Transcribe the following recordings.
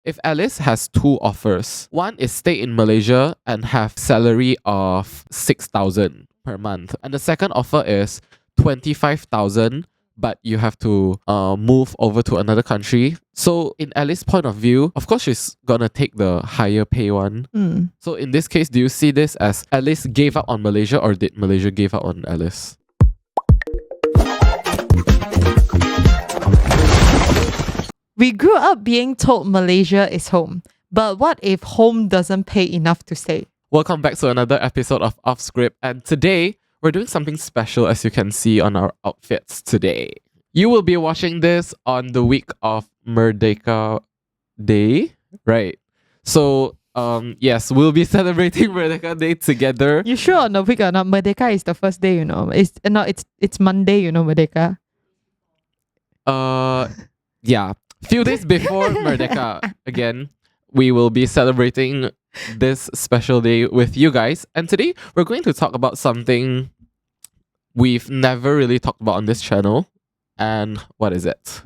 if Alice has two offers, one is stay in Malaysia and have salary of 6,000 per month, and the second offer is 25,000, but you have to move over to another country. So in Alice's point of view, of course she's gonna take the higher pay one. So in this case, do you see this as Alice gave up on Malaysia, or did Malaysia give up on Alice? We grew up being told Malaysia is home, but what if home doesn't pay enough to stay? Welcome back to another episode of Off Script, and today we're doing something special, as you can see on our outfits today. You will be watching this on the week of Merdeka Day, right? So yes, we'll be celebrating Merdeka Day together. You sure on the week or not? Merdeka is the first day, you know. It's Monday, you know, Merdeka. Yeah. Few days before Merdeka, again, we will be celebrating this special day with you guys. And today, we're going to talk about something we've never really talked about on this channel. And what is it?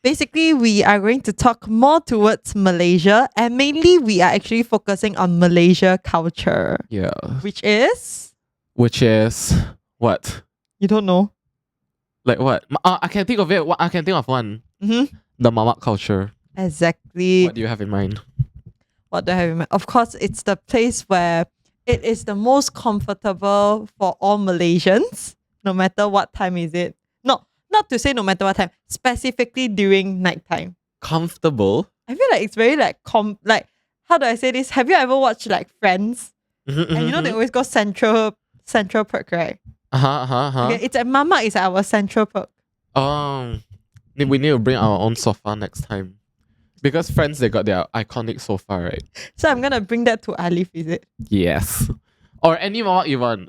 Basically, we are going to talk more towards Malaysia, and mainly we are actually focusing on Malaysia culture. Yeah. Which is? What? You don't know? Like what? I can think of it. I can think of one. Mm-hmm. The Mamak culture. Exactly. What do you have in mind? What do I have in mind? Of course, it's the place where it is the most comfortable for all Malaysians, no matter what time is it. No, not to say no matter what time, specifically during nighttime. Comfortable? I feel like it's very like how do I say this? Have you ever watched like Friends? And you know they always go Central Perk, right? Okay, it's a Mamak is our Central Perk. We need to bring our own sofa next time. Because Friends, they got their iconic sofa, right? So I'm gonna bring that to Alif, is it? Yes. Or any Mamak you want.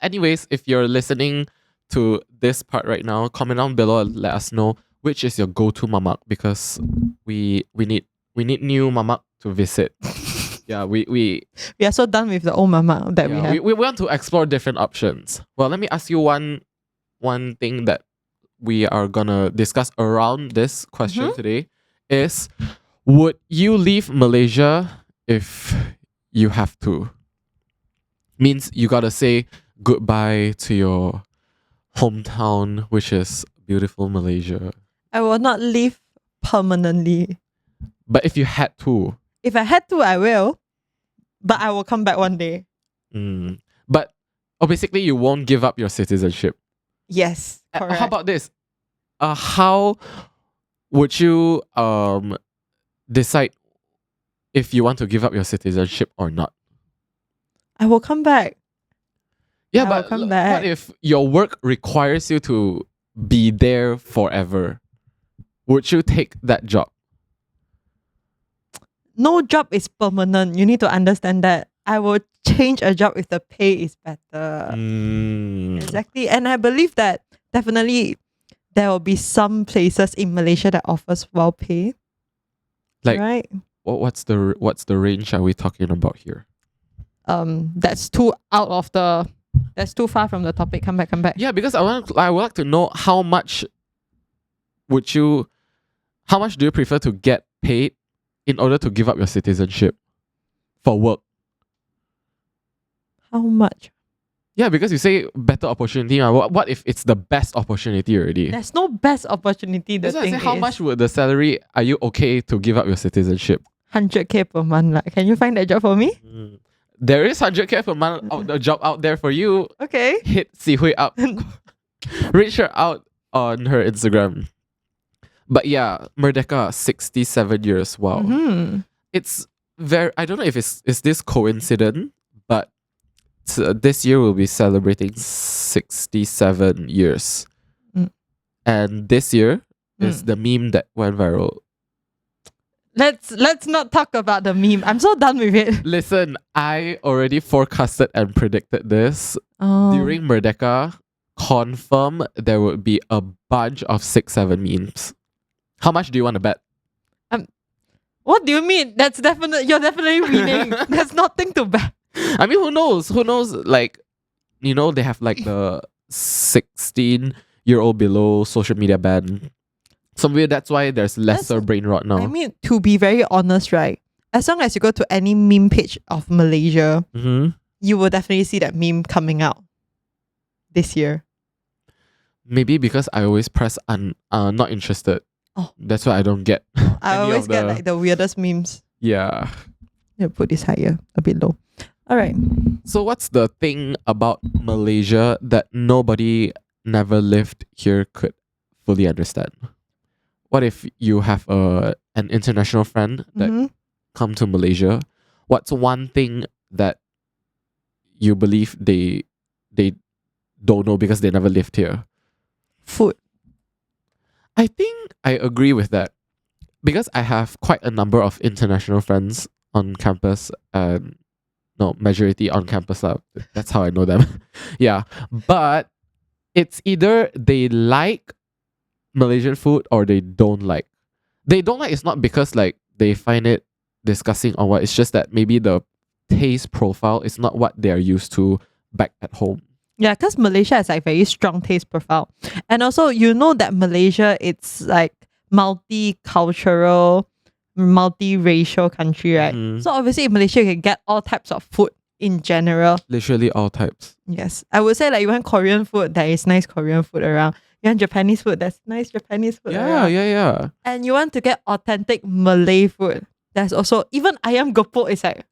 Anyways, if you're listening to this part right now, comment down below and let us know which is your go-to Mamak, because we need new Mamak to visit. Yeah, we are so done with the old Mamak that we have. We want to explore different options. Well, let me ask you one thing that we are gonna discuss around this question today is, would you leave Malaysia if you have to? Means you gotta say goodbye to your hometown, which is beautiful Malaysia. I will not leave permanently. But if you had to? If I had to, I will. But I will come back one day. But basically you won't give up your citizenship. Yes, correct. How about this? How would you decide if you want to give up your citizenship or not? I will come back. Yeah, I but will come back. what if your work requires you to be there forever? Would you take that job? No job is permanent. You need to understand that. I will change a job if the pay is better. Exactly. And I believe that definitely there will be some places in Malaysia that offers well pay. Like, right? What's the range are we talking about here? That's too far from the topic. Come back. Yeah, because I would like to know how much do you prefer to get paid in order to give up your citizenship for work? How much? Yeah, because you say better opportunity. What if it's the best opportunity already? There's no best opportunity. That's why I say, how much would the salary are you okay to give up your citizenship? 100k per month. Can you find that job for me? There is 100k per month a job out there for you. Okay. Hit Si Hui up. Reach her out on her Instagram. But yeah, Merdeka, 67 years. Wow. It's very, I don't know if is this coincident, but this year we'll be celebrating 67 years. And this year is the meme that went viral. Let's not talk about the meme. I'm so done with it. Listen, I already forecasted and predicted this. During Merdeka, confirm there would be a bunch of 6-7 memes. How much do you want to bet? What do you mean? You're definitely winning. There's nothing to bet. I mean, who knows? Like, you know, they have like the 16-year-old below social media ban So maybe that's why there's lesser brain rot now. I mean, to be very honest, right? As long as you go to any meme page of Malaysia, you will definitely see that meme coming out this year. Maybe because I always press not interested. Oh. That's why I don't get. I always get like the weirdest memes. Yeah. Put this higher, a bit low. All right. So what's the thing about Malaysia that nobody never lived here could fully understand? What if you have an international friend that come to Malaysia? What's one thing that you believe they don't know because they never lived here? Food. I think I agree with that because I have quite a number of international friends on campus and majority on campus. That's how I know them. Yeah. But it's either they like Malaysian food or they don't like. They don't like it's not because like they find it disgusting or what. It's just that maybe the taste profile is not what they're used to back at home. Yeah, because Malaysia has like very strong taste profile. And also, you know that Malaysia, it's like multicultural, multiracial country, right? So obviously in Malaysia, you can get all types of food in general. Literally all types. Yes. I would say like you want Korean food, there is nice Korean food around. You want Japanese food, there's nice Japanese food around. Yeah. And you want to get authentic Malay food. There's also, even ayam gepuk is like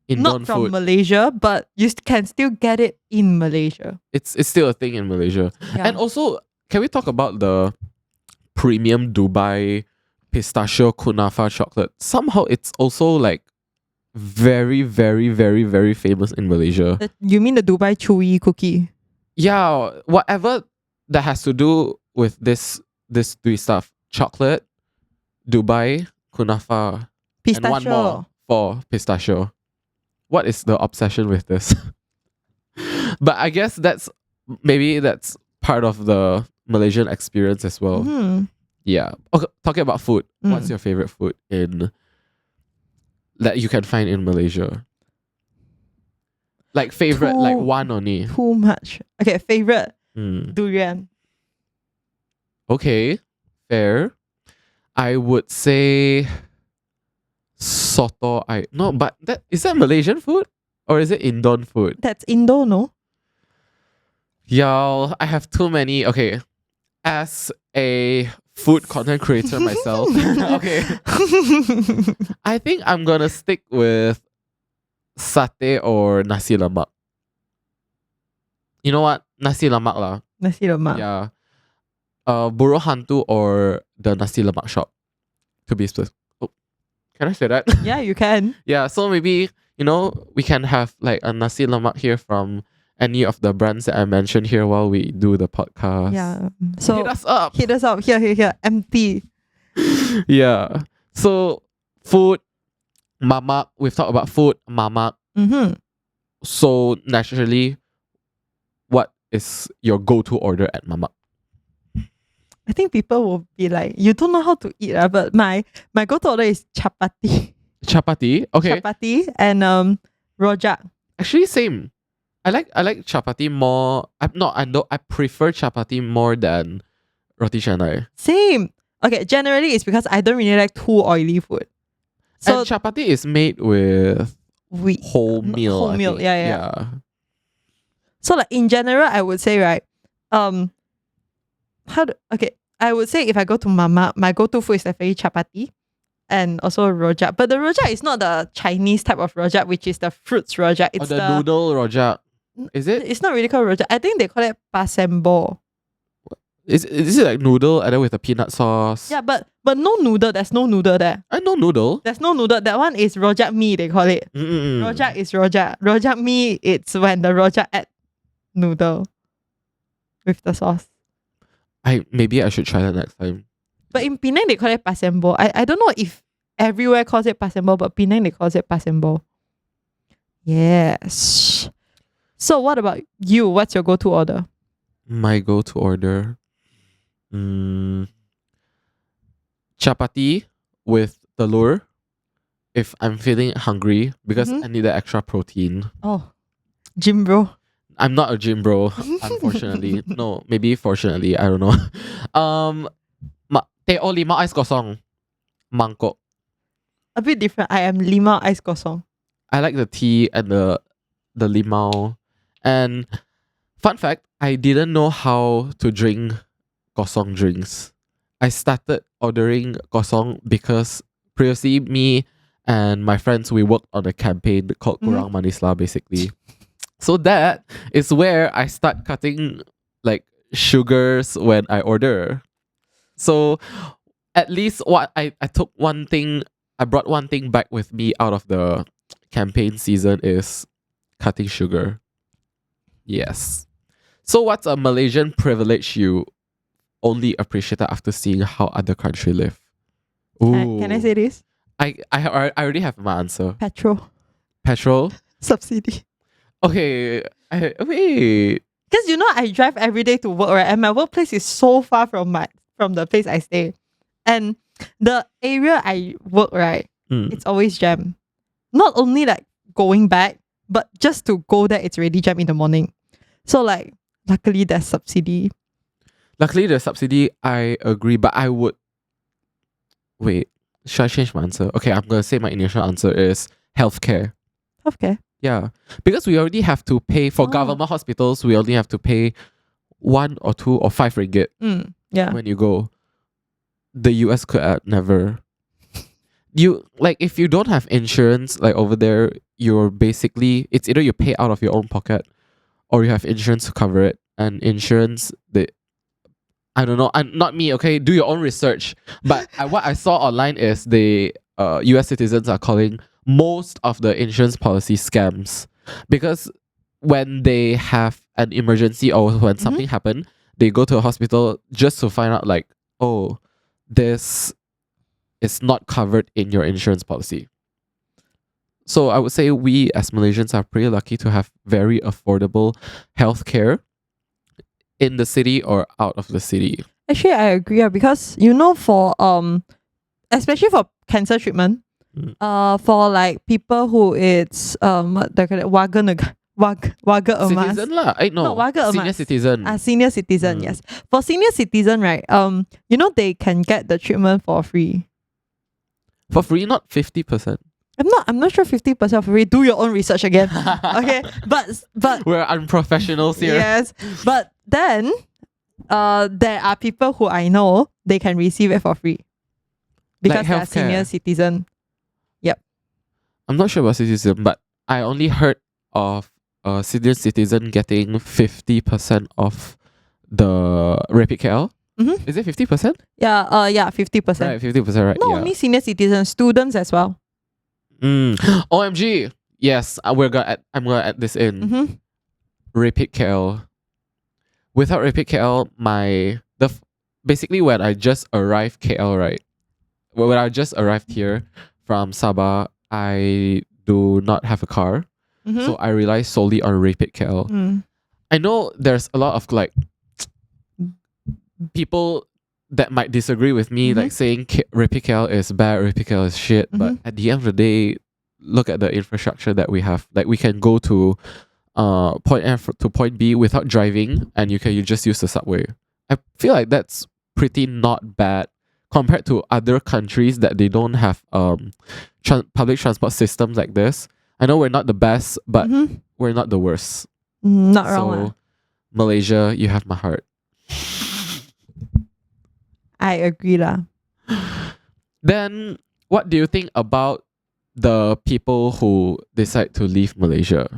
not from Malaysia, but you can still get it in Malaysia. It's still a thing in Malaysia. Yeah. And also, can we talk about the premium Dubai pistachio kunafa chocolate? Somehow it's also like very, very, very, very famous in Malaysia. You mean the Dubai chewy cookie? Yeah, whatever that has to do with this three stuff. Chocolate, Dubai, kunafa, Pistachio. and one more for pistachio. What is the obsession with this? But I guess that's part of the Malaysian experience as well. Yeah. Okay, talking about food, what's your favorite food that you can find in Malaysia? Like favorite, like one only. Too much. Okay, favorite. Durian. Okay, fair. I would say soto. No, but is that Malaysian food or is it Indon food? That's Indo, no? Y'all, I have too many. Okay, as a food content creator myself, okay, I think I'm gonna stick with satay or nasi lemak. You know what? Nasi lemak lah. Nasi lemak. Yeah. Buruh hantu or the nasi lemak shop. To be specific. Oh, can I say that? Yeah, you can. Yeah, so maybe, we can have like a nasi lemak here from any of the brands that I mentioned here while we do the podcast. Yeah. So hit us up. Hit us up. Here. Empty. Yeah. So food, Mamak. We've talked about food, Mamak. So naturally, what is your go-to order at Mamak? I think people will be like, you don't know how to eat, but my go-to order is chapati. Chapati? Okay. Chapati and rojak. Actually, same. I like chapati more. I prefer chapati more than roti canai. Same. Okay, generally it's because I don't really like too oily food. So and chapati is made with wheat, wholemeal. Wholemeal, yeah. So like in general, I would say right, I would say if I go to Mama, my go-to food is definitely chapati and also rojak. But the rojak is not the Chinese type of rojak, which is the fruits rojak. It's the noodle rojak. Is it? It's not really called rojak. I think they call it pasembo. Is it like noodle and then with a peanut sauce? Yeah, but no noodle. There's no noodle there. I know noodle. There's no noodle. That one is rojak mee, they call it. Rojak is rojak. Rojak mee, it's when the rojak add noodle with the sauce. Maybe I should try that next time. But in Penang, they call it pasembo. I don't know if everywhere calls it pasembo, but Penang, they call it pasembo. Yes. So what about you? What's your go-to order? My go-to order? Chapati with telur if I'm feeling hungry because I need the extra protein. Oh, gym bro. I'm not a gym bro, unfortunately. No, maybe fortunately, I don't know. Teh O limau ais kosong. Mangkok. A bit different. I am limau ais kosong. I like the tea and the limau. And fun fact, I didn't know how to drink kosong drinks. I started ordering kosong because previously me and my friends, we worked on a campaign called Kurang Manislah basically. So that is where I start cutting like sugars when I order. So at least what I took one thing, I brought one thing back with me out of the campaign season is cutting sugar. Yes. So what's a Malaysian privilege you only appreciated after seeing how other country live? Can I say this? I already have my answer. Petrol. Petrol? Subsidy. Okay. Wait. Because I drive every day to work, right? And my workplace is so far from the place I stay. And the area I work, right, it's always jam. Not only like going back, but just to go there, it's already jam in the morning. So like, luckily there's subsidy. Luckily there's subsidy, I agree, but I would... Wait, should I change my answer? Okay, I'm going to say my initial answer is healthcare. Healthcare? Yeah, because we already have to pay for government hospitals. We only have to pay 1 or 2 or 5 ringgit when you go. The US could never. If you don't have insurance like over there, you're basically, it's either you pay out of your own pocket or you have insurance to cover it. And insurance, I don't know, not me. Okay, do your own research. But what I saw online is the US citizens are calling most of the insurance policy scams, because when they have an emergency or when something happened, they go to a hospital just to find out like, oh, this is not covered in your insurance policy. So I would say we as Malaysians are pretty lucky to have very affordable healthcare in the city or out of the city. Actually, I agree because for especially for cancer treatment, for like people who it's warga emas. Citizen lah. No, warga senior emas. citizen. Senior citizen, yes. For senior citizen, right? They can get the treatment for free. For free, not 50%. I'm not sure 50% for free. Do your own research again. Okay. But we're unprofessionals here. Yes. But then there are people who I know they can receive it for free. Because they're senior citizen. Yep. I'm not sure about citizen, but I only heard of a senior citizen getting 50% of the Rapid KL. Is it 50%? Yeah, 50%. Right, 50%, right? Not only senior citizens, students as well. OMG. Yes, I'm gonna add this in. Rapid KL. Without Rapid KL, basically when I just arrived KL, right? When I just arrived here from Sabah, I do not have a car. So I rely solely on Rapid KL. I know there's a lot of like people that might disagree with me, like saying Rapid KL is bad, Rapid KL is shit. But at the end of the day, look at the infrastructure that we have. Like we can go to point A to point B without driving, and you just use the subway. I feel like that's pretty not bad compared to other countries that they don't have public transport systems like this. I know we're not the best, but we're not the worst. Not wrong. So, Malaysia, you have my heart. I agree lah. Then, what do you think about the people who decide to leave Malaysia?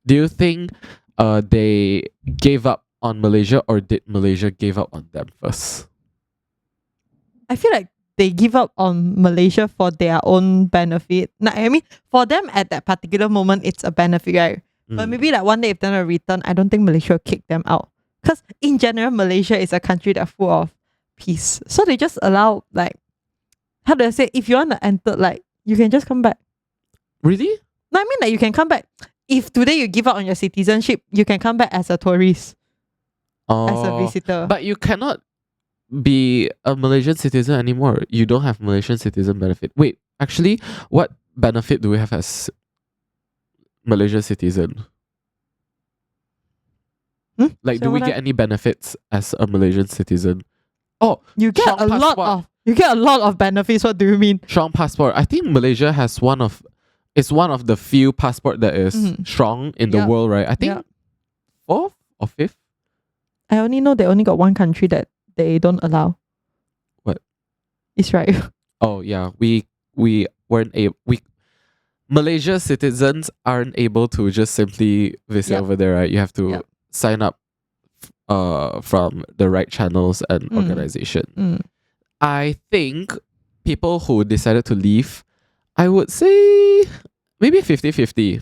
Do you think they gave up on Malaysia, or did Malaysia give up on them first? I feel like they give up on Malaysia for their own benefit. I mean, for them at that particular moment, it's a benefit, right? But maybe like one day if they're not return, I don't think Malaysia will kick them out. Because in general, Malaysia is a country that's full of peace. So they just allow, like, how do I say, if you want to enter, like, you can just come back. Really? No, I mean, like, you can come back. If today you give up on your citizenship, you can come back as a tourist, as a visitor. But you cannot be a Malaysian citizen anymore. You don't have Malaysian citizen benefit. Wait, actually, what benefit do we have as Malaysian citizen? Like, do we get any benefits as a Malaysian citizen? Oh, you get a lot of You get a lot of benefits. What do you mean? Strong passport. I think Malaysia has one of the few passport that is strong in the Yup. world, right? I think Yup. fourth or fifth. I only know they only got one country that they don't allow. What? Israel. Oh yeah, we weren't able. Malaysia citizens aren't able to just simply visit Yup. over there, right? You have to Yup. sign up from the right channels and organization. I think people who decided to leave, I would say maybe 50-50.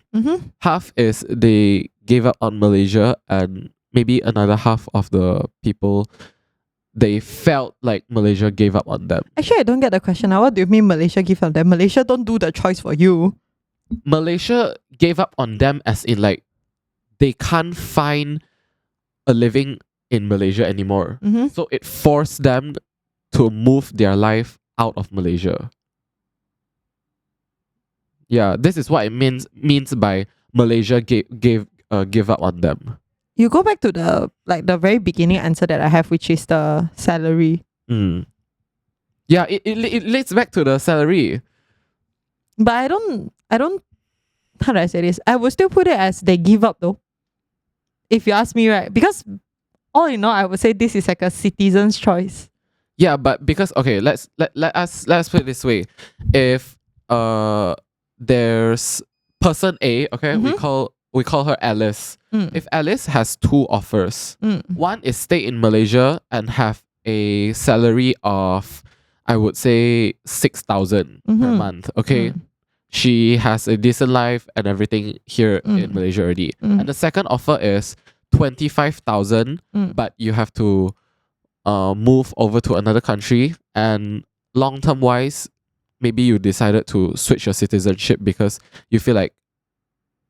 Half is they gave up on Malaysia, and maybe another half of the people, they felt like Malaysia gave up on them. Actually, I don't get the question. Now, what do you mean Malaysia give up them? Malaysia don't do the choice for you. Malaysia gave up on them as in like they can't find a living in Malaysia anymore. So it forced them to move their life out of Malaysia. Yeah, this is what it means by Malaysia give up on them. You go back to the very beginning answer that I have, which is the salary. Yeah, it leads back to the salary. But I don't how do I say this? I would still put it as they give up though. If you ask me, right? Because all in all, I would say this is like a citizen's choice. Yeah, but because okay, let's put it this way. If there's person A, okay, we call her Alice. If Alice has two offers, one is stay in Malaysia and have a salary of, I would say 6,000 per month. Okay, she has a decent life and everything here in Malaysia already. And the second offer is 25,000, but you have to move over to another country, and long term wise, maybe you decided to switch your citizenship because you feel like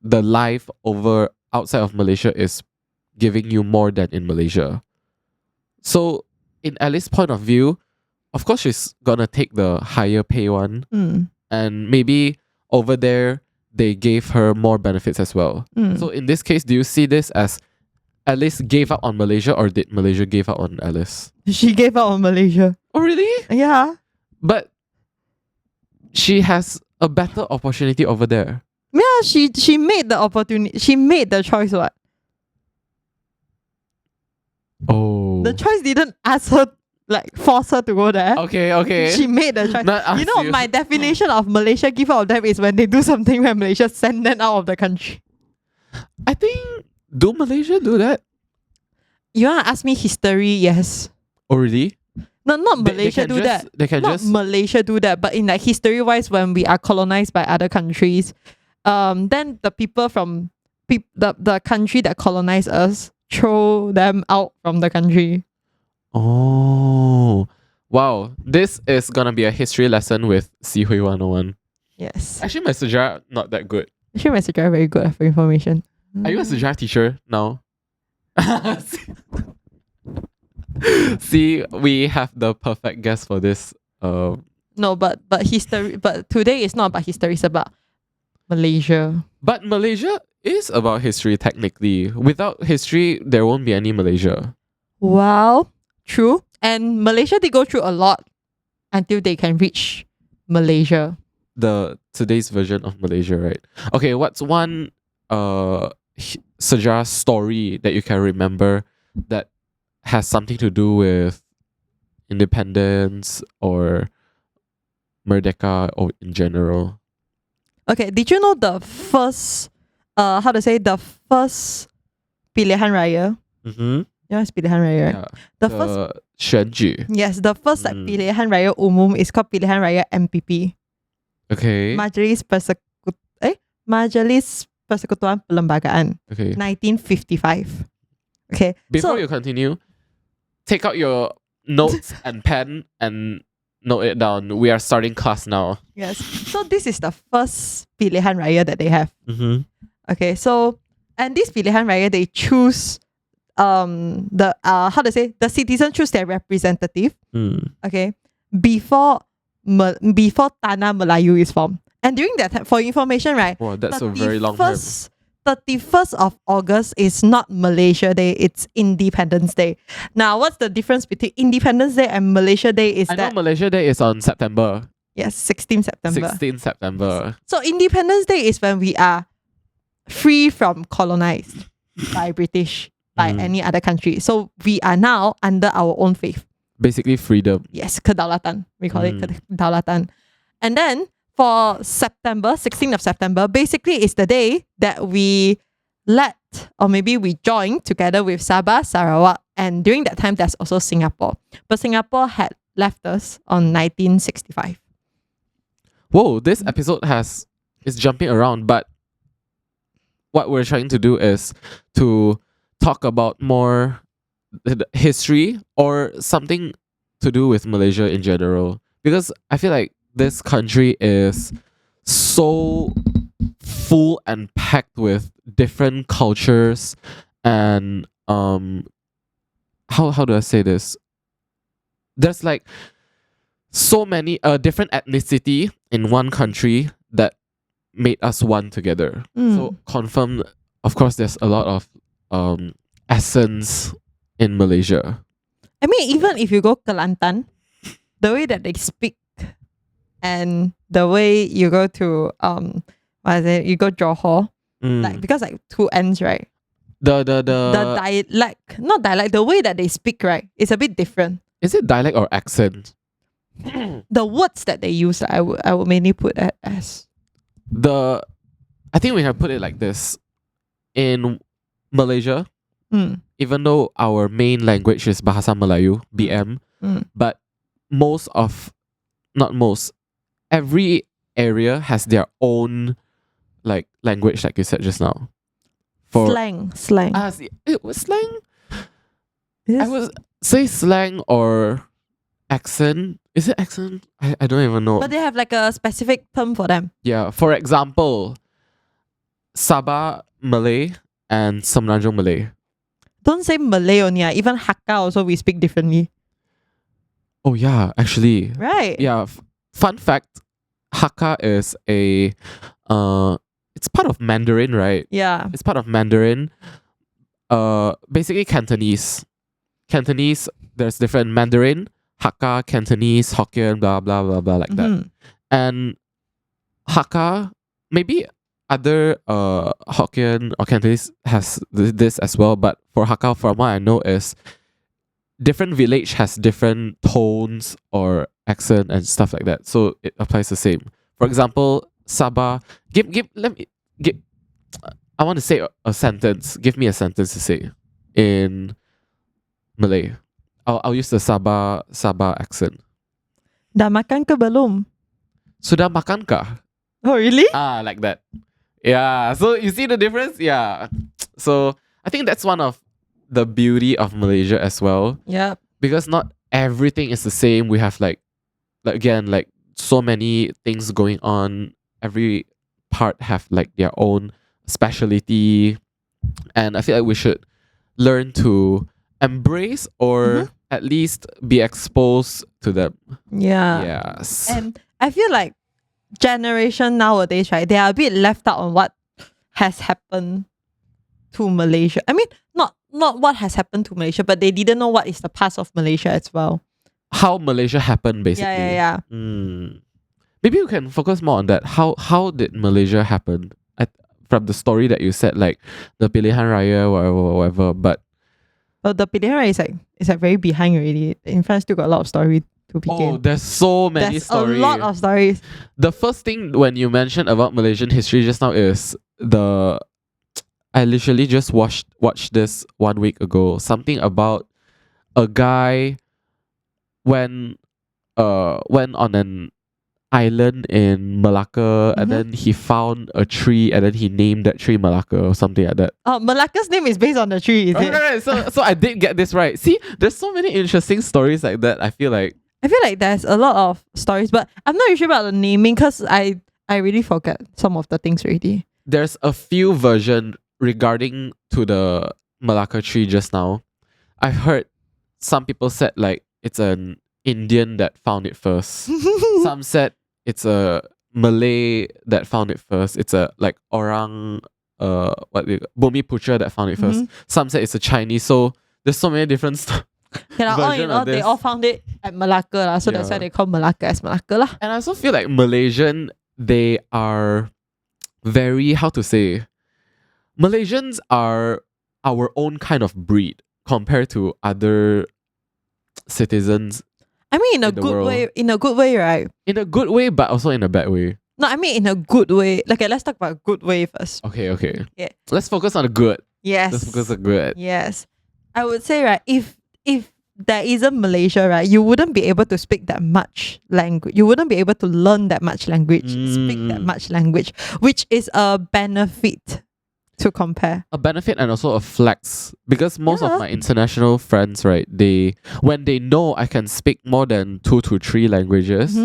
the life over outside of Malaysia is giving you more than in Malaysia. So in Alice's point of view, of course she's gonna take the higher pay one, and maybe over there they gave her more benefits as well. So in this case, do you see this as Alice gave up on Malaysia, or did Malaysia give up on Alice? She gave up on Malaysia. Oh really? Yeah. But she has a better opportunity over there. Yeah, she made the opportunity. She made the choice. What? Oh. The choice didn't ask her, like force her to go there. Okay. She made the choice. Not ask You know, you. my definition of Malaysia give up on them is when they do something where Malaysia send them out of the country. I think, do Malaysia do that? You wanna ask me history? Yes. Oh really? No, not They Malaysia can do that. They can Not just Malaysia do that, but in like history wise, when we are colonized by other countries, then the people from the country that colonized us throw them out from the country. Oh. Wow. This is gonna be a history lesson with Sihui 101. Yes. Actually, my sejarah not that good. Actually, my sejarah very good for information. Are you a sejarah teacher now? See, we have the perfect guest for this. No, but history. But today is not about history. It's about Malaysia. But Malaysia is about history technically. Without history, there won't be any Malaysia. Well, true. And Malaysia did go through a lot until they can reach Malaysia. Today's version of Malaysia, right? Okay, what's one sejarah story that you can remember that has something to do with independence or Merdeka or in general? Okay, did you know the first the first pilihan raya? Yeah, it's pilihan raya, right? Yeah. The first 选举. Yes, the first like pilihan raya umum is called pilihan raya MPP. Okay. Majelis Persekutuan Perlembagaan. Okay. 1955. Okay. Before you continue, take out your notes and pen and note it down. We are starting class now. Yes. So this is the first pilihan raya that they have. Okay. So, and this pilihan raya, they choose the citizen choose their representative. Okay. Before Tanah Melayu is formed. And during that time, for information, right? Wow, that's a very long term. 31st of August is not Malaysia Day, it's Independence Day. Now, what's the difference between Independence Day and Malaysia Day is I know that, Malaysia Day is on September. yes, 16th September. 16 September. So Independence Day is when we are free from colonized by British, by any other country. So we are now under our own faith. Basically freedom. Yes, kedaulatan. We call it kedaulatan. And then for September, 16th of September, basically is the day that we let, or maybe we joined together with Sabah, Sarawak, and during that time there's also Singapore. But Singapore had left us on 1965. Whoa, this episode is jumping around, but what we're trying to do is to talk about more the history or something to do with Malaysia in general. Because I feel like this country is so full and packed with different cultures and how do I say this? There's like so many different ethnicity in one country that made us one together. So confirm, of course, there's a lot of essence in Malaysia. I mean, even if you go Kelantan, the way that they speak and the way you go to you go Johor, like because like two ends, right? The dialect, not dialect, the way that they speak, right? It's a bit different. Is it dialect or accent? The words that they use, I would mainly put it as I think we have put it like this. In Malaysia, even though our main language is Bahasa Melayu, BM, but every area has their own like language, like you said just now. Slang. It was slang. I would say slang or accent. Is it accent? I don't even know. But they have like a specific term for them. Yeah. For example, Sabah Malay and Semenanjung Malay. Don't say Malay only. Even Hakka also we speak differently. Oh yeah, actually. Right. Yeah. Fun fact, Hakka is it's part of Mandarin, right? Yeah. It's part of Mandarin. Basically Cantonese. Cantonese, there's different Mandarin, Hakka, Cantonese, Hokkien, blah blah blah blah like that. And Hakka, maybe other Hokkien or Cantonese has this as well, but for Hakka, from what I know, is different village has different tones or accent and stuff like that. So it applies the same. For example, Sabah. I want to say a sentence. Give me a sentence to say in Malay. I'll use the Sabah accent. Dah makan ke belum? Sudah makan kah? Oh really? Like that. Yeah. So you see the difference? Yeah. So I think that's one of the beauty of Malaysia as well. Yeah. Because not everything is the same. We have like so many things going on. Every part have like their own specialty, and I feel like we should learn to embrace or at least be exposed to them. Yeah. Yes. And I feel like generation nowadays, right, they are a bit left out on what has happened to Malaysia. I mean, not what has happened to Malaysia, but they didn't know what is the past of Malaysia as well. How Malaysia happened, basically. Yeah. Maybe you can focus more on that. How did Malaysia happen? From the story that you said, like the Pilihan Raya, whatever. But the Pilihan Raya is like very behind already. In France, still got a lot of story to begin. Oh, there's so many stories. A lot of stories. The first thing when you mentioned about Malaysian history just now is I literally just watched this 1 week ago. Something about a guy went on an island in Malacca, and then he found a tree, and then he named that tree Malacca or something like that. Oh, Malacca's name is based on the tree, is it? Right. So I did get this right. See, there's so many interesting stories like that. I feel like there's a lot of stories, but I'm not really sure about the naming because I really forget some of the things already. There's a few versions regarding to the Malacca tree just now. I've heard some people said like it's an Indian that found it first. Some said it's a Malay that found it first. It's a like orang Bumiputra that found it first. Some say it's a Chinese. So there's so many different stuff. Yeah, all in version all, of they this. all found it at Malacca lah. So that's Yeah. why they call Malacca as Malacca lah. And I also feel like Malaysian, they are very, how to say, Malaysians are our own kind of breed compared to other citizens I mean, in a in the good world. way. In a good way, right? in a good way, but also in a bad way. No, I mean in a good way. Okay, let's talk about good way first. Okay. Yeah. Let's focus on the good. Yes. Let's focus on the good. Yes. I would say, right, if there isn't Malaysia, right, you wouldn't be able to speak that much language. You wouldn't be able to learn that much language, speak that much language, which is a benefit to compare. A benefit and also a flex, because most Yeah. of my international friends, right, when they know I can speak more than 2 to 3 languages,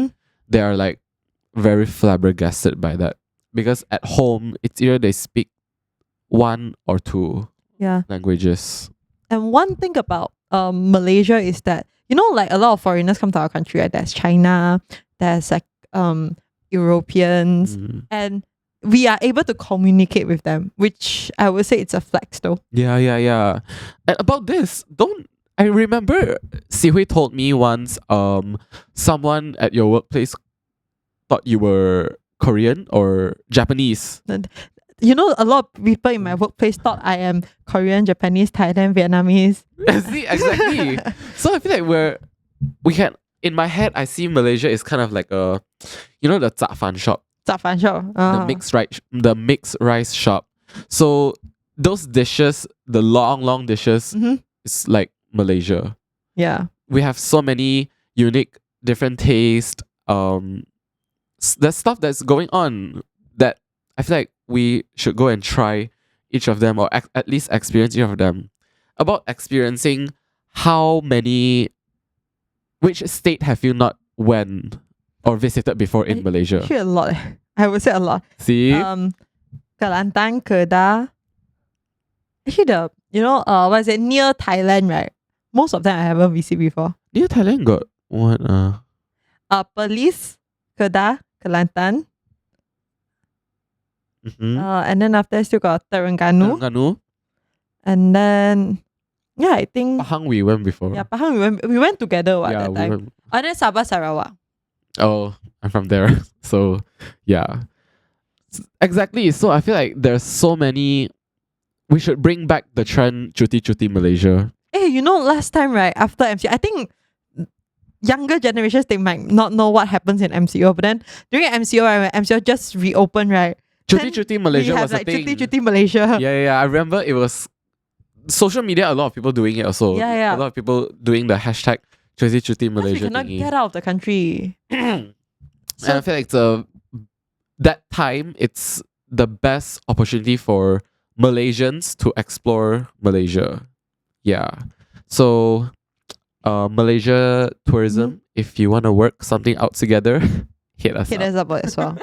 they are like very flabbergasted by that, because at home it's either they speak 1 or 2 Yeah. languages. And one thing about Malaysia is that, you know, like a lot of foreigners come to our country, right? There's China, there's like Europeans, and we are able to communicate with them, which I would say it's a flex though. Yeah. And about this, I remember Sihui told me once someone at your workplace thought you were Korean or Japanese. You know, a lot of people in my workplace thought I am Korean, Japanese, Thailand, Vietnamese. See, exactly. So I feel like we can, in my head, I see Malaysia is kind of like the Zap Fan shop, Zap Fan shop. the mixed rice shop. So those dishes, the long dishes, it's like Malaysia. Yeah. We have so many unique, different tastes. There's stuff that's going on that I feel like we should go and try each of them, or at least experience each of them. About experiencing which state have you not went or visited before in Malaysia? Actually a lot. I would say a lot. See? Kelantan, Kedah. Actually what is it, near Thailand, right? Most of them I haven't visited before. Near Thailand got what? Perlis, Kedah, Kelantan. And then after that still got Terengganu. And then I think Pahang we went before. Yeah, Pahang we went together Yeah, that we time. went. And then Sabah Sarawak. Oh, I'm from there. So yeah. Exactly. So I feel like there's so many. We should bring back the trend Cuti Malaysia. Hey, last time, right, after MCO, I think younger generations, they might not know what happens in MCO, but then during MCO, right, when MCO just reopened, right, Cuti Malaysia we have was like a thing. Cuti Malaysia. Yeah. I remember it was social media. A lot of people doing it also. Yeah. A lot of people doing the hashtag Cuti Malaysia. We cannot thingy. get out of the country. And I feel like that time it's the best opportunity for Malaysians to explore Malaysia. Yeah. So Malaysia tourism, if you want to work something out together, hit us up. As well.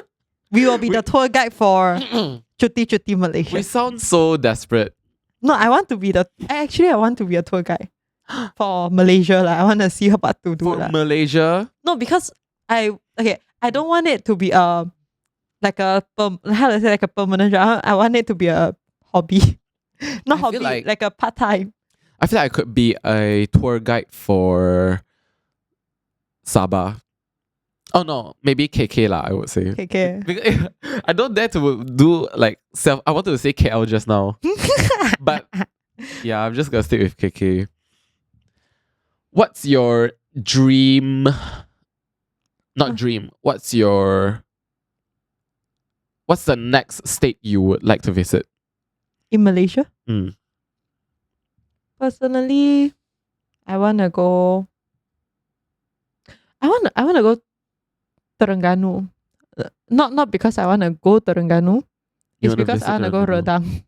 We will be the tour guide for Cuti Malaysia. We sound so desperate. No, I want to be a tour guide for Malaysia. Like, I want to see what to do. For Malaysia? No, because I don't want it to be like a permanent job. I want it to be a hobby. Not hobby, like a part-time. I feel like I could be a tour guide for Sabah. Oh no, maybe KK lah, I would say. KK. Because I don't dare to do like I wanted to say KL just now. But yeah, I'm just gonna stick with KK. What's your dream? Not dream. What's the next state you would like to visit? In Malaysia? Personally, I wanna go Terengganu. Not because I wanna go Terengganu. It's because I wanna go Redang.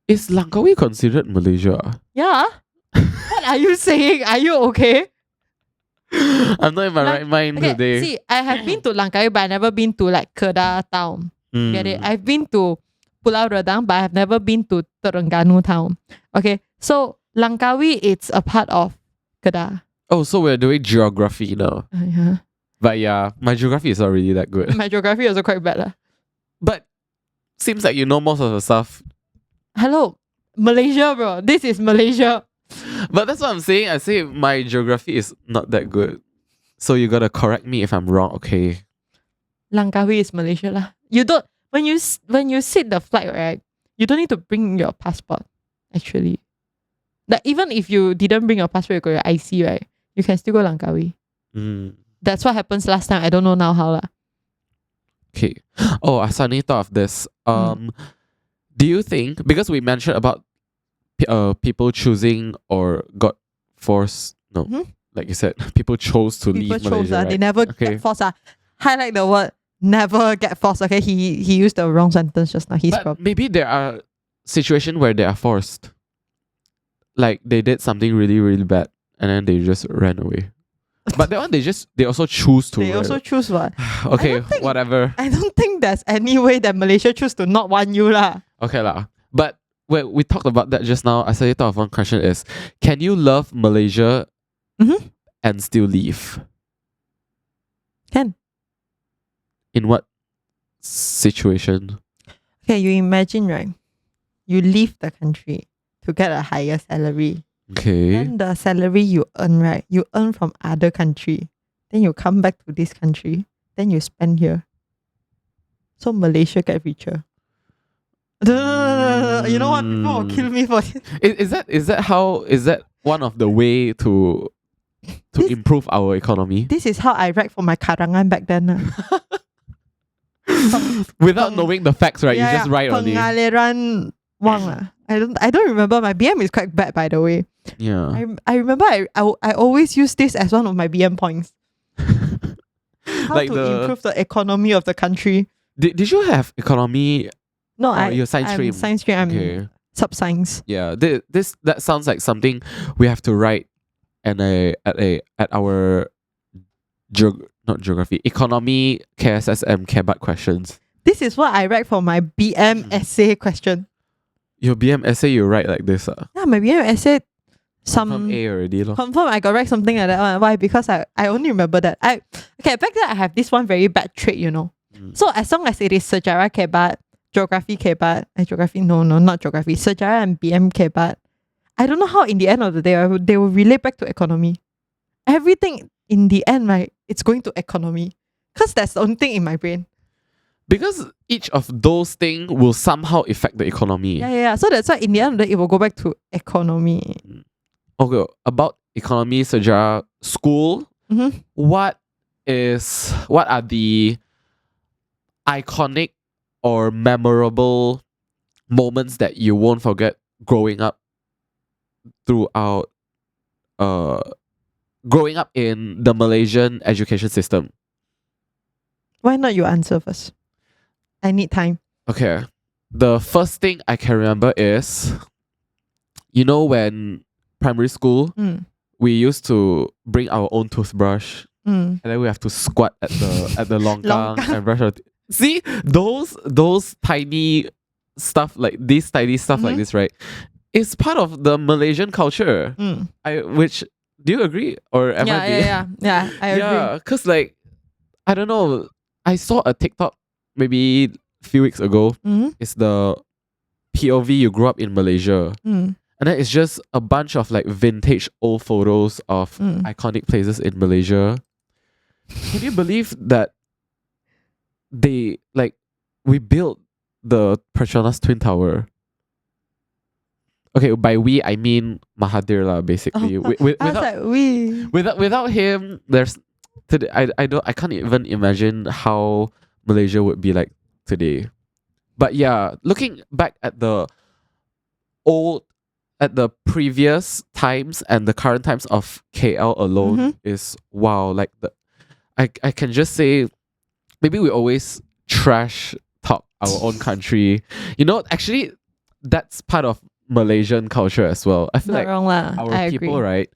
Is Langkawi considered Malaysia? Yeah. What are you saying? Are you okay? I'm not in my right mind today. See, I have been to Langkawi, but I never been to like Kedah town. Get it? I've been to Pulau Redang, but I have never been to Terengganu town. Okay, so Langkawi, it's a part of Kedah. Oh, so we're doing geography now. Yeah. But yeah, my geography is not really that good. My geography also quite bad. But seems like you know most of the stuff. Hello, Malaysia, bro. This is Malaysia. But that's what I'm saying. I say my geography is not that good. So you gotta correct me if I'm wrong, okay? Langkawi is Malaysia lah. You don't when you sit the flight, right? You don't need to bring your passport. Actually, like even if you didn't bring your passport, you got your IC, right? You can still go Langkawi. That's what happens last time. I don't know now how lah. Okay. Oh, I suddenly thought of this. Do you think, because we mentioned about people choosing or got forced, no, like you said, people chose to leave Malaysia, right? They never get forced. Highlight the word never get forced. Okay, he used the wrong sentence just now. But maybe there are situations where they are forced. Like they did something really, really bad and then they just ran away. But that one they also choose to. They also choose what? Okay, whatever. I don't think there's any way that Malaysia choose to not want you lah. Okay lah. But when we talked about that just now, I suddenly thought of one question is, can you love Malaysia and still leave? Can. In what situation? Okay, you imagine, right? You leave the country to get a higher salary. Okay. Then the salary you earn, right? You earn from other country. Then you come back to this country. Then you spend here. So Malaysia get richer. You know what? People will kill me for this. Is that one of the way to improve our economy? This is how I write for my karangan back then. Without knowing the facts, right? You just write only. Pengaliran wang. I don't remember. My BM is quite bad, by the way. Yeah. I remember I always use this as one of my BM points. How like to improve the economy of the country. Did you have economy? No, your science stream. Science stream. I'm sub-science. Yeah. That sounds like something we have to write at our not geography, economy KSSM KBAT questions. This is what I write for my BM essay question. Your BM essay you write like this? Yeah, my BM essay Confirm A already. Confirm I got write something like that one. Why? Because I only remember that. Back then I have this one very bad trait, you know. So as long as it is sejarah KBAT, geography KBAT, geography not geography, sejarah and BM KBAT, I don't know how in the end of the day they will relate back to economy. Everything in the end, right, it's going to economy. Because that's the only thing in my brain. Because each of those things will somehow affect the economy. Yeah. So that's why in the end of the day, it will go back to economy. Okay, about economy, sejarah, school, what are the iconic or memorable moments that you won't forget growing up in the Malaysian education system? Why not you answer first? I need time. Okay. The first thing I can remember is, when primary school, we used to bring our own toothbrush and then we have to squat at the longkang and brush our teeth. See, those tiny stuff like this, like this, right? It's part of the Malaysian culture. Which, do you agree? Or am I being... Yeah, I agree. Yeah, because I don't know, I saw a TikTok maybe a few weeks ago. It's the POV you grew up in Malaysia. And then it's just a bunch of vintage old photos of iconic places in Malaysia. Can you believe that we built the Petronas Twin Tower? Okay, by we I mean Mahathir lah, basically. Without him, there's today. I can't even imagine how Malaysia would be like today. But yeah, looking back at the previous times and the current times of KL alone is wow. I can just say, maybe we always trash talk our own country. Actually, that's part of Malaysian culture as well. I feel not wrong lah. Our people, right?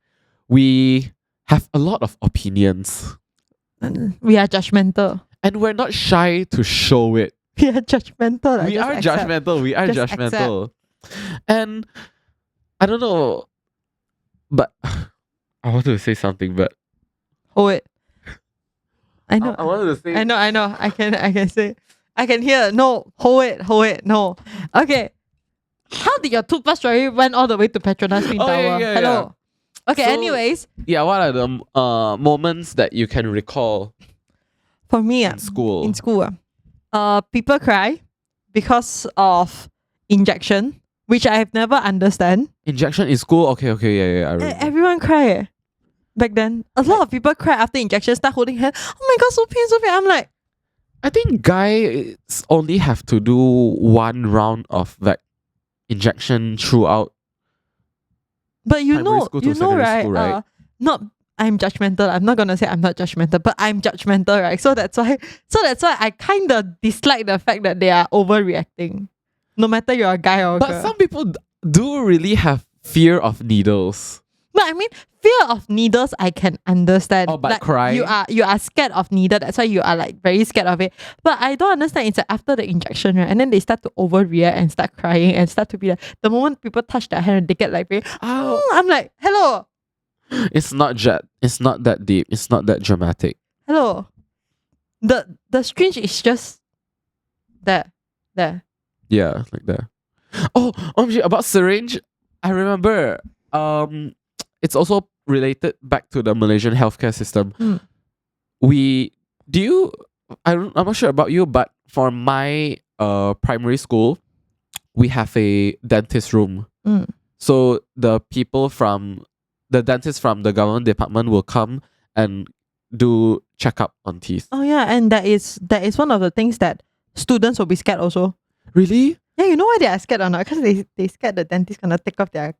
We have a lot of opinions. We are judgmental. And we're not shy to show it. We are judgmental. We are judgmental. And I don't know, but I wanted to say something, but hold it. I know. I wanted to say. I know. I can say. I can hear. No, hold it. No. Okay. How did your toothbrush story went all the way to Petronas Twin Oh, Tower? yeah. Hello. Okay, So- anyways, Yeah, what are the moments that you can recall for me, in school? people cry because of injection, which I have never understand. Injection in school? Okay, yeah, I remember. Everyone cry. Back then, a lot of people cry after injection, start holding hand. Oh my god, so pain. I'm like, I think guys only have to do one round of like injection throughout. but you Primary know, school to secondary right? school, right? Not. I'm judgmental. I'm not gonna say I'm not judgmental, but I'm judgmental, right? So that's why I kind of dislike the fact that they are overreacting, no matter you're a guy or a But girl. some people do really have fear of needles. But I mean, fear of needles, I can understand. Oh, but like, crying? you are scared of needle. That's why you are like very scared of it. But I don't understand. It's like after the injection, right? And then they start to overreact and start crying and start to be like, the moment people touch their hand, they get like very. Oh, I'm like, hello, it's not that deep. It's not that dramatic. hello. The syringe is just there. Yeah, like that. Oh, shit, about syringe, I remember. It's also related back to the Malaysian healthcare system. Mm. I'm not sure about you, but for my primary school, we have a dentist room. Mm. So the dentists from the government department will come and do checkup on teeth. Oh yeah, and that is one of the things that students will be scared also. Really? Yeah, you know why they are scared or not? Because they scared the dentist gonna take off their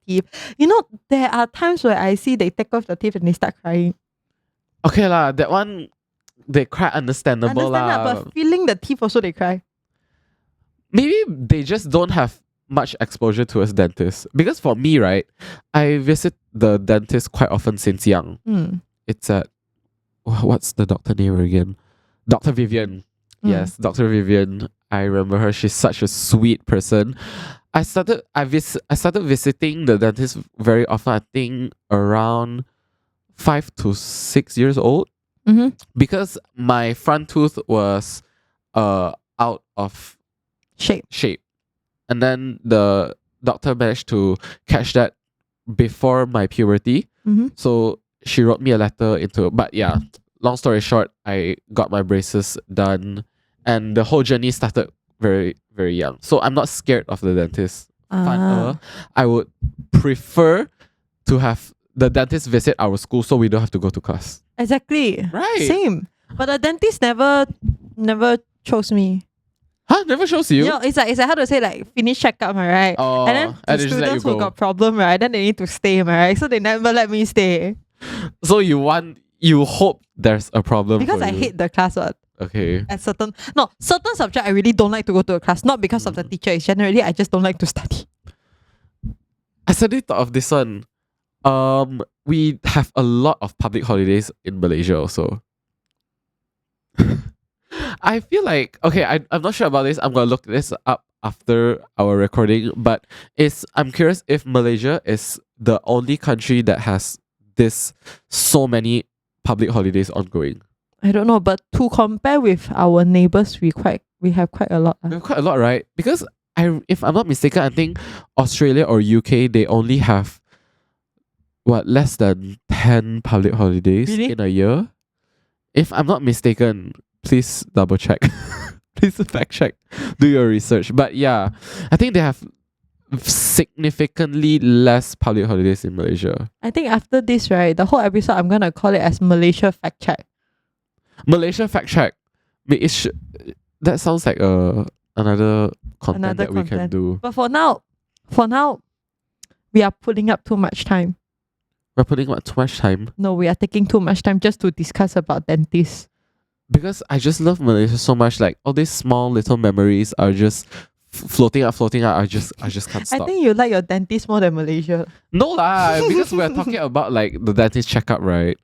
teeth. You know, there are times where I see they take off the teeth and they start crying. Okay lah, that one they cry understandable lah. But feeling the teeth also they cry. Maybe they just don't have much exposure towards dentists. Because for me, right, I visit the dentist quite often since young. Mm. It's at what's the doctor name again? Dr. Vivian. Yes, Dr. Vivian. I remember her. She's such a sweet person. I started visiting the dentist very often. I think around 5 to 6 years old, Mm-hmm. because my front tooth was out of Shape. and then the doctor managed to catch that before my puberty. Mm-hmm. So she wrote me a letter but yeah, long story short, I got my braces done, and the whole journey started very, very young. So I'm not scared of the dentist. I would prefer to have the dentist visit our school so we don't have to go to class. Exactly. Right. Same. But the dentist never chose me. Huh? Never shows you? You know, it's like how to say, like, finish checkup, right? Oh, and then and the they just let you students who go. got problem, right? Then they need to stay, right? So they never let me stay. So you hope there's a problem Because for I you. hate the class. Okay. At certain subject I really don't like to go to a class. Not because of the teacher. It's generally I just don't like to study. I suddenly thought of this one. We have a lot of public holidays in Malaysia also. I feel like, okay, I'm not sure about this. I'm gonna look this up after our recording, but I'm curious if Malaysia is the only country that has so many public holidays ongoing. I don't know, but to compare with our neighbors, we have quite a lot. We have quite a lot, right? Because if I'm not mistaken, I think Australia or UK, they only have less than 10 public holidays Really? in a year. If I'm not mistaken, please double check. Please fact check. Do your research. But yeah, I think they have significantly less public holidays in Malaysia. I think after this, right, the whole episode I'm gonna call it as Malaysia Fact Check. Malaysia fact check. That sounds like another content that we can do. But for now, we are putting up too much time. We're putting too much time. No, we are taking too much time just to discuss about dentists. Because I just love Malaysia so much. Like all these small little memories are just floating up. I just can't stop. I think you like your dentist more than Malaysia. No lah, because we're talking about like the dentist checkup, right?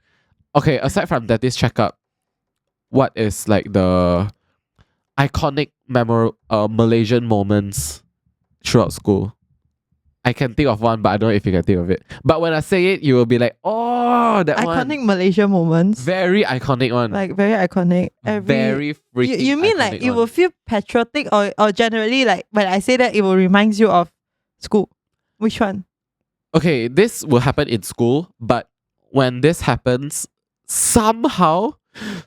Okay, aside from dentist checkup, what is like the iconic Malaysian moments throughout school? I can think of one, but I don't know if you can think of it. But when I say it, you will be like, oh, that Iconic one. Malaysia moments. Very iconic one. Like very iconic. Very freaking you mean like iconic it one. will feel patriotic or generally like when I say that it will remind you of school? Which one? Okay, this will happen in school, but when this happens, somehow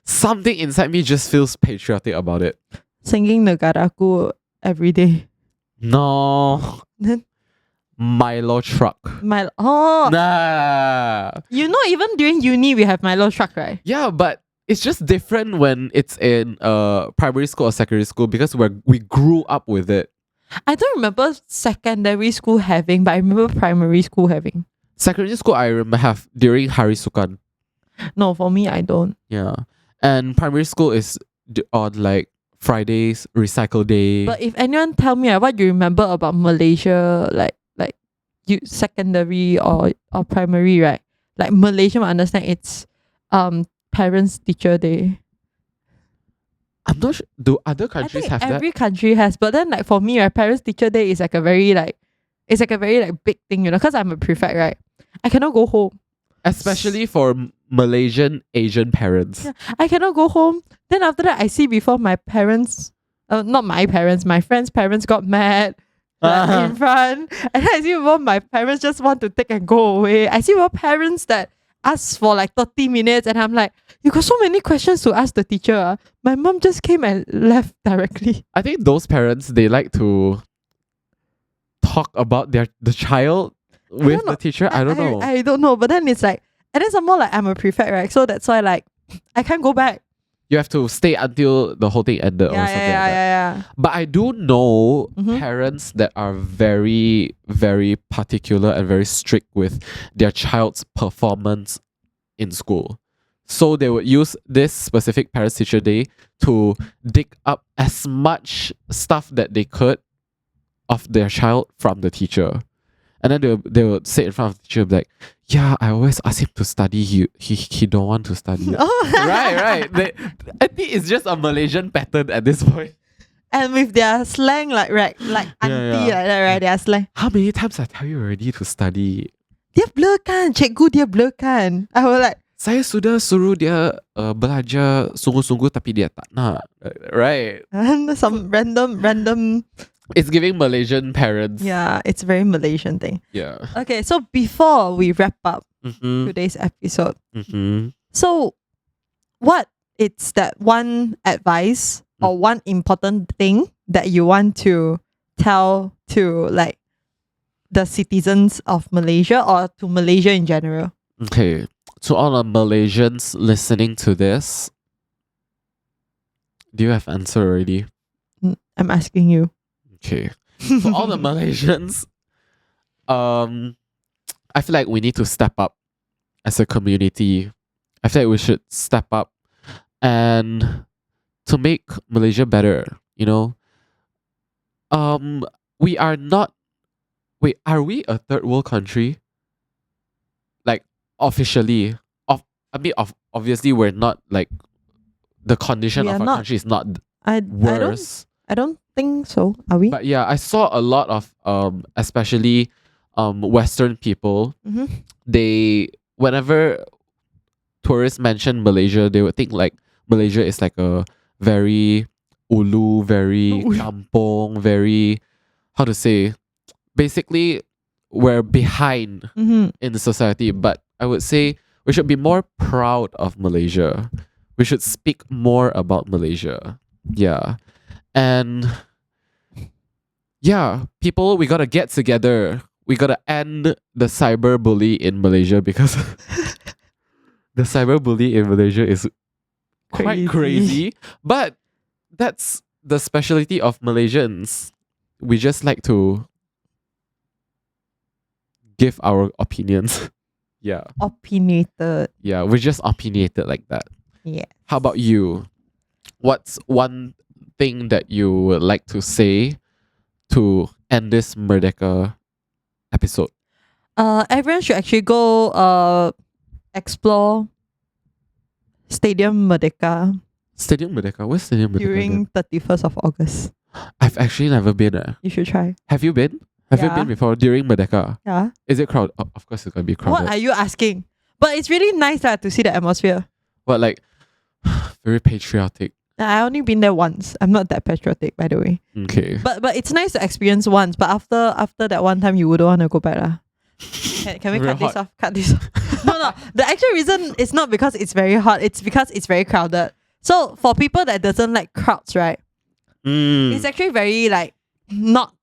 something inside me just feels patriotic about it. Singing Negaraku every day. No. Then Milo truck. Nah. You know, even during uni we have Milo truck, right? Yeah, but it's just different when it's in primary school or secondary school because we grew up with it. I don't remember secondary school having, but I remember primary school having. Secondary school, I remember have during Hari Sukan. No, for me, I don't. Yeah, and primary school is on like Fridays, recycle day. But if anyone tell me what you remember about Malaysia, like you secondary or primary, right? Like Malaysia, I understand it's parents teacher day. I'm not sure. Do other countries I think have that? every country has, but then like for me, right, parents teacher day is like a very like big thing, you know, because I'm a prefect, right? I cannot go home. Especially for Malaysian Asian parents. Yeah, I cannot go home. Then after that, I see before my parents, not my parents, my friends' parents got mad in front. And then I see before my parents just want to take and go away. I see before parents that ask for like 30 minutes and I'm like, you got so many questions to ask the teacher. Ah. My mom just came and left directly. I think those parents, they like to talk about the child with the teacher. I don't know. I don't know. But then it's like, and then some more like I'm a prefect, right? So that's why like I can't go back. You have to stay until the whole thing ended or something like that. Yeah. But I do know Mhm. parents that are very, very particular and very strict with their child's performance in school. So they would use this specific parents teacher day to dig up as much stuff that they could of their child from the teacher. And then they would sit in front of the teacher and be like, yeah, I always ask him to study. He don't want to study. right. I think it's just a Malaysian pattern at this point. And with their slang like auntie like that, right? Their slang. How many times I tell you already to study? Dia blur kan, cikgu dia blur kan. I was like, Saya sudah suruh dia belajar sungguh-sungguh tapi dia tak nak. Right. and some random. It's giving Malaysian parents. Yeah, it's a very Malaysian thing. Yeah. Okay, so before we wrap up Mm-hmm. today's episode, Mm-hmm. so what is that one advice or one important thing that you want to tell to like the citizens of Malaysia or to Malaysia in general? Okay. To all the Malaysians listening to this, do you have answer already? I'm asking you. Okay. For all the Malaysians, I feel like we need to step up as a community. I feel like we should step up and to make Malaysia better, you know. We are not. Wait, are we a third world country? Like officially, obviously we're not. Like the condition We of are our not. country is not I worse. don't think so. Are we? But yeah, I saw a lot of especially Western people. Mm-hmm. They whenever tourists mention Malaysia, they would think like Malaysia is like a very ulu, very kampong, very how to say. Basically, we're behind Mm-hmm. in the society. But I would say we should be more proud of Malaysia. We should speak more about Malaysia. Yeah. And yeah, people, we gotta get together. We gotta end the cyberbully in Malaysia because the cyberbully in Malaysia is quite crazy. But that's the specialty of Malaysians. We just like to give our opinions. Yeah. Opinionated. Yeah, we're just opinionated like that. Yeah. How about you? What's one thing that you would like to say to end this Merdeka episode? Everyone should actually go explore Stadium Merdeka Stadium Merdeka? Where's Stadium Merdeka? during 31st of August. I've actually never been. You should try. Have you been? Have you Yeah. been before during Merdeka? Yeah. Is it crowded? Of course, it's gonna be crowded. What are you asking? But it's really nice to see the atmosphere. What, like very patriotic? I only been there once. I'm not that patriotic, by the way. Okay. But it's nice to experience once. But after that one time, you wouldn't want to go back lah. Can we Very cut this hot. off? Cut this off. No. The actual reason is not because it's very hot. It's because it's very crowded. So for people that doesn't like crowds, right? It's actually very like not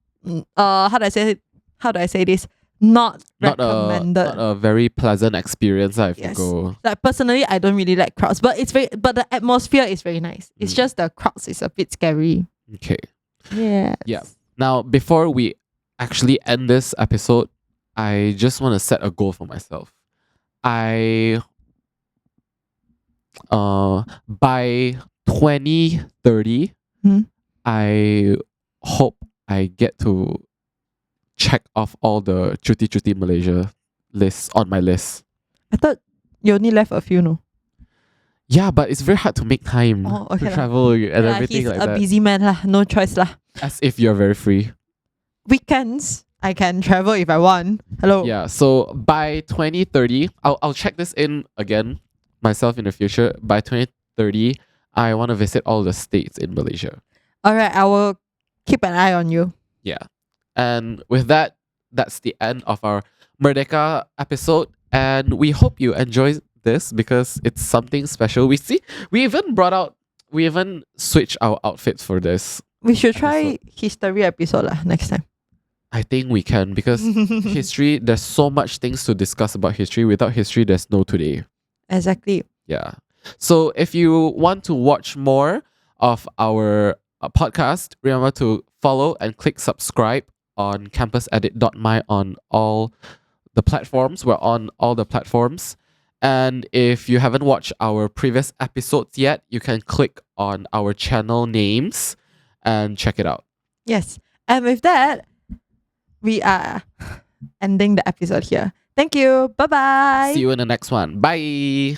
how do I say this? Not recommended. Not a very pleasant experience if Yes. you go. Like personally, I don't really like crowds, but the atmosphere is very nice. It's just the crowds is a bit scary. Okay. Yeah. Yeah. Now, before we actually end this episode, I just want to set a goal for myself. By 2030, I hope I get to check off all the Cuti Malaysia lists on my list. I thought you only left a few, no? Yeah, but it's very hard to make time Okay to lah. travel and everything He's like a that. busy man lah. No choice lah. As if you're very free. Weekends, I can travel if I want. Hello. Yeah, so by 2030, I'll check this in again myself in the future. By 2030, I want to visit all the states in Malaysia. All right, I will keep an eye on you. Yeah. And with that, that's the end of our Merdeka episode. And we hope you enjoy this because it's something special. We even switched our outfits for this. We should try history episode lah next time. I think we can because history, there's so much things to discuss about history. Without history, there's no today. Exactly. Yeah. So if you want to watch more of our podcast, remember to follow and click subscribe on campusedit.my on all the platforms. We're on all the platforms. And if you haven't watched our previous episodes yet, you can click on our channel names and check it out. Yes. And with that, we are ending the episode here. Thank you. Bye bye. See you in the next one. Bye.